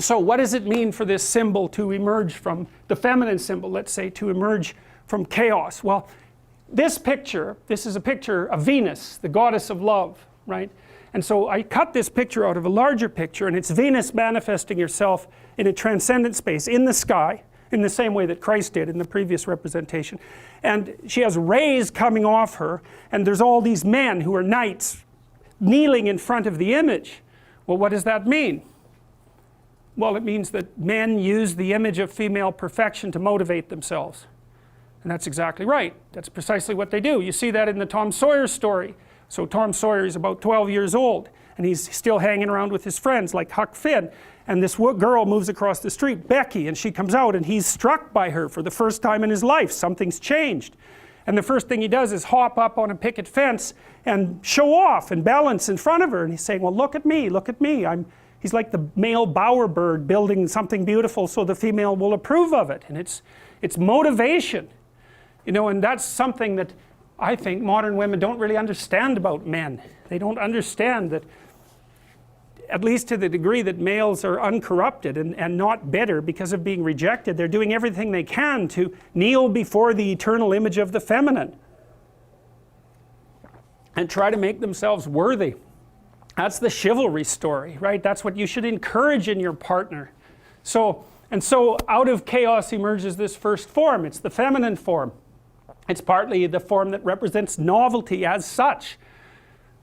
So what does it mean for this symbol to emerge from, the feminine symbol, let's say, to emerge from chaos? Well, this picture, this is a picture of Venus, the goddess of love, right? And so I cut this picture out of a larger picture, and it's Venus manifesting herself in a transcendent space, in the sky, in the same way that Christ did in the previous representation. And she has rays coming off her, and there's all these men who are knights kneeling in front of the image. Well, what does that mean? Well, it means that men use the image of female perfection to motivate themselves. And that's exactly right. That's precisely what they do. You see that in the Tom Sawyer story. So Tom Sawyer is about 12 years old, and he's still hanging around with his friends like Huck Finn. And this girl moves across the street, Becky, and she comes out, and he's struck by her for the first time in his life. Something's changed. And the first thing he does is hop up on a picket fence and show off and balance in front of her. And he's saying, well, look at me, look at me. He's like the male bowerbird building something beautiful so the female will approve of it. And it's motivation. You know, and that's something that I think modern women don't really understand about men. They don't understand that, at least to the degree that males are uncorrupted and not bitter because of being rejected, they're doing everything they can to kneel before the eternal image of the feminine and try to make themselves worthy. That's the chivalry story, right? That's what you should encourage in your partner. So out of chaos emerges this first form. It's the feminine form. It's partly the form that represents novelty as such.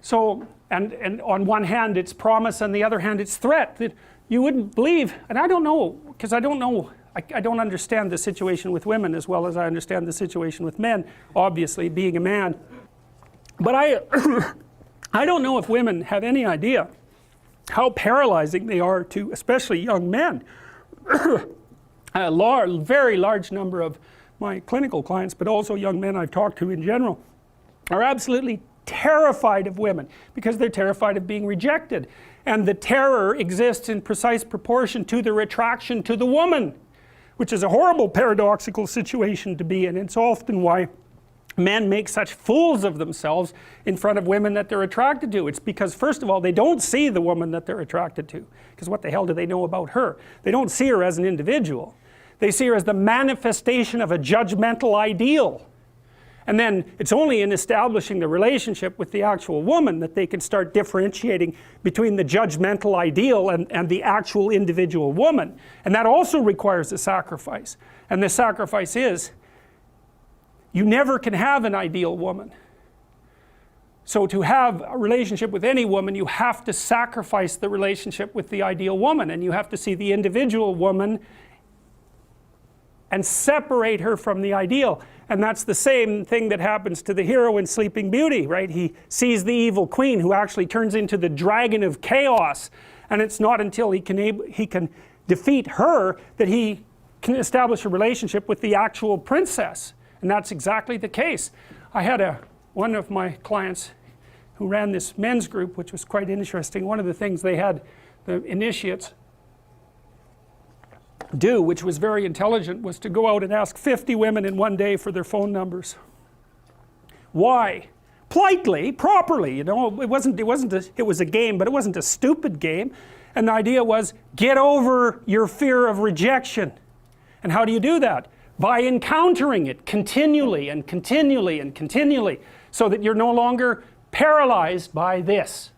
So, and on one hand it's promise, on the other hand it's threat. That you wouldn't believe, and I don't know, because I don't understand the situation with women as well as I understand the situation with men, obviously, being a man. But I don't know if women have any idea how paralyzing they are to especially young men. A very large number of my clinical clients, but also young men I've talked to in general, are absolutely terrified of women because they're terrified of being rejected. And the terror exists in precise proportion to the attraction to the woman, which is a horrible paradoxical situation to be in. It's often why men make such fools of themselves in front of women that they're attracted to. It's because, first of all, they don't see the woman that they're attracted to, because what the hell do they know about her? They don't see her as an individual. They see her as the manifestation of a judgmental ideal. And then it's only in establishing the relationship with the actual woman that they can start differentiating between the judgmental ideal and the actual individual woman. And that also requires a sacrifice. And the sacrifice is, you never can have an ideal woman. So to have a relationship with any woman, you have to sacrifice the relationship with the ideal woman, and you have to see the individual woman and separate her from the ideal. And that's the same thing that happens to the hero in Sleeping Beauty, right? He sees the evil queen who actually turns into the dragon of chaos, and it's not until he can defeat her that he can establish a relationship with the actual princess. And that's exactly the case. I had one of my clients who ran this men's group, which was quite interesting. One of the things they had the initiates do, which was very intelligent, was to go out and ask 50 women in one day for their phone numbers. Why? Politely, properly, you know. It was a game, but it wasn't a stupid game. And the idea was, get over your fear of rejection. And how do you do that? By encountering it continually and continually and continually, so that you're no longer paralyzed by this.